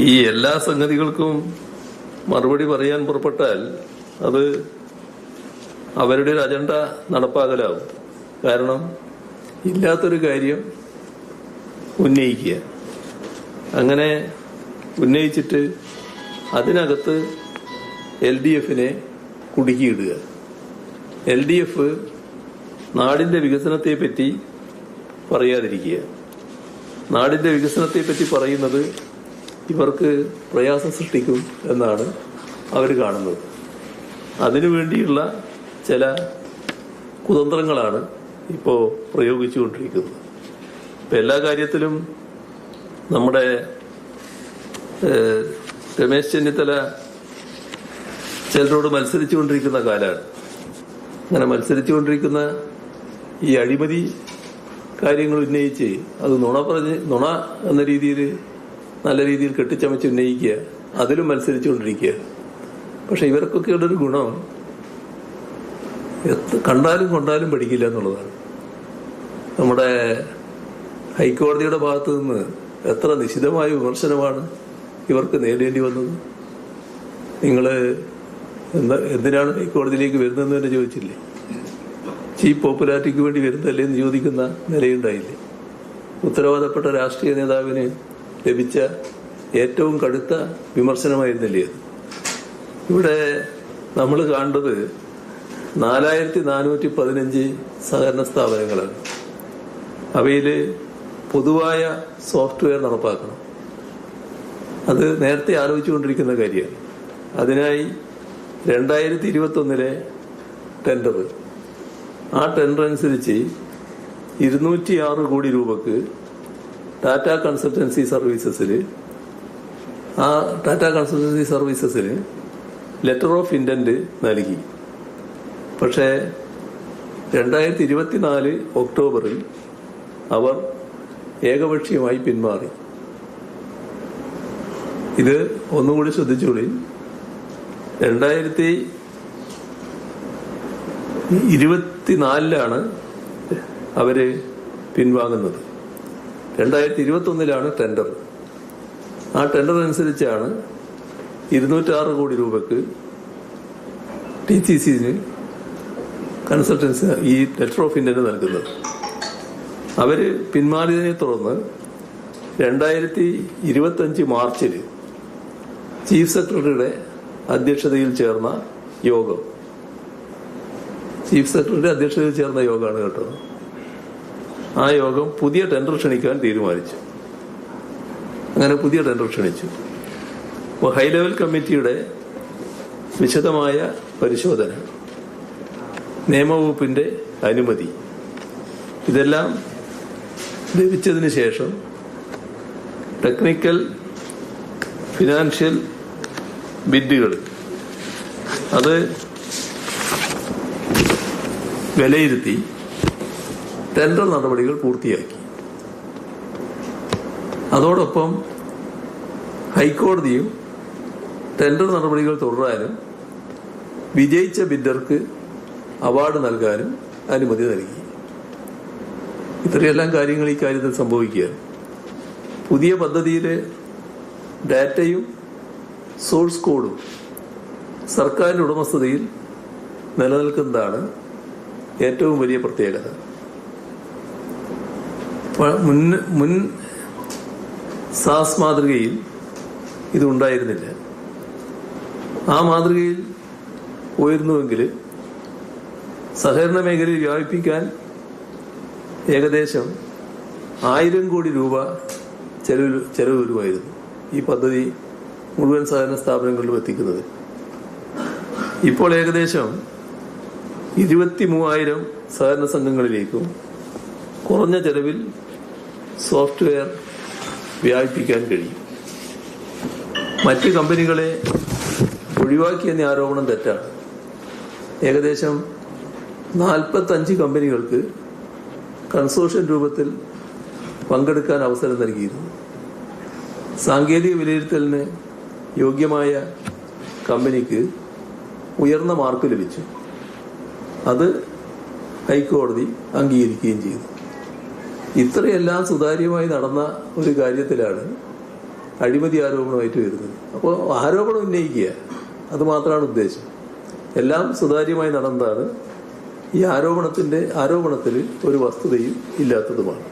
ഈ എല്ലാ സംഗതികൾക്കും മറുപടി പറയാൻ പുറപ്പെട്ടാൽ അത് അവരുടെ ഒരു അജണ്ട നടപ്പാകലാവും. കാരണം ഇല്ലാത്തൊരു കാര്യം ഉന്നയിക്കുക, അങ്ങനെ ഉന്നയിച്ചിട്ട് അതിനകത്ത് LDFനെ കുടുക്കിയിടുക. LDF നാടിന്റെ വികസനത്തെ പറ്റി പറയാതിരിക്കുക. നാടിന്റെ വികസനത്തെ പറ്റി പറയുന്നത് ഇവർക്ക് പ്രയാസം സൃഷ്ടിക്കും എന്നാണ് അവർ കാണുന്നത്. അതിനുവേണ്ടിയുള്ള ചില കുതന്ത്രങ്ങളാണ് ഇപ്പോൾ പ്രയോഗിച്ചുകൊണ്ടിരിക്കുന്നത്. ഇപ്പം എല്ലാ കാര്യത്തിലും നമ്മുടെ രമേശ് ചെന്നിത്തല ചിലരോട് മത്സരിച്ചുകൊണ്ടിരിക്കുന്ന കാലമാണ്. അങ്ങനെ മത്സരിച്ചുകൊണ്ടിരിക്കുന്ന ഈ അഴിമതി കാര്യങ്ങൾ ഉന്നയിച്ച് അത് നുണ എന്ന രീതിയിൽ നല്ല രീതിയിൽ കെട്ടിച്ചമച്ച് ഉന്നയിക്കുക, അതിലും മത്സരിച്ചുകൊണ്ടിരിക്കുക. പക്ഷെ ഇവർക്കൊക്കെയുള്ള ഒരു ഗുണം കണ്ടാലും കൊണ്ടാലും പഠിക്കില്ല എന്നുള്ളതാണ്. നമ്മുടെ ഹൈക്കോടതിയുടെ ഭാഗത്തു നിന്ന് എത്ര നിശിതമായ വിമർശനമാണ് ഇവർക്ക് നേരിടേണ്ടി വന്നത്. നിങ്ങൾ എന്തിനാണ് ഹൈക്കോടതിയിലേക്ക് വരുന്നതെന്ന് തന്നെ ചോദിച്ചില്ലേ? ചീഫ് പോപ്പുലാരിറ്റിക്ക് വേണ്ടി വരുന്നതല്ലേ എന്ന് ചോദിക്കുന്ന നിലയുണ്ടായില്ലേ? ഉത്തരവാദപ്പെട്ട രാഷ്ട്രീയ നേതാവിന് ലഭിച്ച ഏറ്റവും കടുത്ത വിമർശനമായിരുന്നില്ലേ അത്? ഇവിടെ നമ്മൾ കാണുന്നത് 4415 സഹകരണ സ്ഥാപനങ്ങളാണ്. അവയിൽ പൊതുവായ സോഫ്റ്റ്വെയർ നടപ്പാക്കണം. അത് നേരത്തെ ആലോചിച്ചുകൊണ്ടിരിക്കുന്ന കാര്യമാണ്. അതിനായി 2021 ടെൻഡർ, ആ ടെൻഡർ അനുസരിച്ച് 206 കോടി രൂപക്ക് ടാറ്റ കൺസൾട്ടൻസി സർവീസസിന് ലെറ്റർ ഓഫ് ഇന്റന്റ് നൽകി. പക്ഷേ 2024 ഒക്ടോബറിൽ അവർ ഏകപക്ഷീയമായി പിന്മാറി. ഇത് ഒന്നുകൂടി ശ്രദ്ധിച്ചോളി. 2024 അവര് പിൻവാങ്ങുന്നത്. 2021 ടെൻഡർ. ആ ടെൻഡർ അനുസരിച്ചാണ് 206 കോടി രൂപക്ക് TCCന് കൺസൾട്ടൻസി ഈ ലെറ്റർ ഓഫ് ഇന്റന്റ് നൽകുന്നത്. അവര് പിന്മാറിയതിനെ തുടർന്ന് 2025 മാർച്ചിൽ ചീഫ് സെക്രട്ടറിയുടെ അധ്യക്ഷതയിൽ ചേർന്ന യോഗം, യോഗമാണ് കേട്ടോ. ആ യോഗം പുതിയ ടെൻഡർ ക്ഷണിക്കാൻ തീരുമാനിച്ചു. അങ്ങനെ പുതിയ ടെൻഡർ ക്ഷണിച്ചു. അപ്പോൾ ഹൈ ലെവൽ കമ്മിറ്റിയുടെ വിശദമായ പരിശോധന, നിയമവകുപ്പിന്റെ അനുമതി, ഇതെല്ലാം ലഭിച്ചതിന് ശേഷം ടെക്നിക്കൽ ഫിനാൻഷ്യൽ ബിഡുകൾ അത് വിലയിരുത്തി ടെൻഡർ നടപടികൾ പൂർത്തിയാക്കി. അതോടൊപ്പം ഹൈക്കോടതിയും ടെൻഡർ നടപടികൾ തുടരാനും വിജയിച്ച ബിഡർക്ക് അവാർഡ് നൽകാനും അനുമതി നൽകി. ഇത്രയെല്ലാം കാര്യങ്ങൾ ഈ കാര്യത്തിൽ സംഭവിക്കുകയാണ്. പുതിയ പദ്ധതിയിലെ ഡാറ്റയും സോഴ്സ് കോഡും സർക്കാരിന്റെ ഉടമസ്ഥതയിൽ നിലനിൽക്കുന്നതാണ് ഏറ്റവും വലിയ പ്രത്യേകത. മുൻ സാസ് മാതൃകയിൽ ഇതുണ്ടായിരുന്നില്ല. ആ മാതൃകയിൽ പോയിരുന്നുവെങ്കിൽ സഹകരണ മേഖലയിൽ വ്യാപിപ്പിക്കാൻ ഏകദേശം 1000 കോടി രൂപ ചെലവ് വരുമായിരുന്നു ഈ പദ്ധതി മുഴുവൻ സഹകരണ സ്ഥാപനങ്ങളിലും എത്തിക്കുന്നത്. ഇപ്പോൾ ഏകദേശം 23,000 സഹകരണ സംഘങ്ങളിലേക്കും കുറഞ്ഞ ചെലവിൽ സോഫ്റ്റ്വെയർ വ്യാപിപ്പിക്കാൻ കഴിയും. മറ്റ് കമ്പനികളെ ഒഴിവാക്കിയെന്ന ആരോപണം തെറ്റാണ്. ഏകദേശം 45 കമ്പനികൾക്ക് കൺസോർഷ്യം രൂപത്തിൽ പങ്കെടുക്കാൻ അവസരം നൽകിയിരുന്നു. സാങ്കേതിക വിലയിരുത്തലിന് യോഗ്യമായ കമ്പനിക്ക് ഉയർന്ന മാർക്ക് ലഭിച്ചു. അത് ഹൈക്കോടതി അംഗീകരിക്കുകയും ചെയ്തു. ഇത്രയെല്ലാം സുതാര്യമായി നടന്ന ഒരു കാര്യത്തിലാണ് അഴിമതി ആരോപണമായിട്ട് വരുന്നത്. അപ്പോൾ ആരോപണം ഉന്നയിക്കുക, അത് മാത്രമാണ് ഉദ്ദേശം. എല്ലാം സുതാര്യമായി നടന്നതാണ്. ഈ ആരോപണത്തിൽ ഒരു വസ്തുതയും ഇല്ലാത്തതുമാണ്.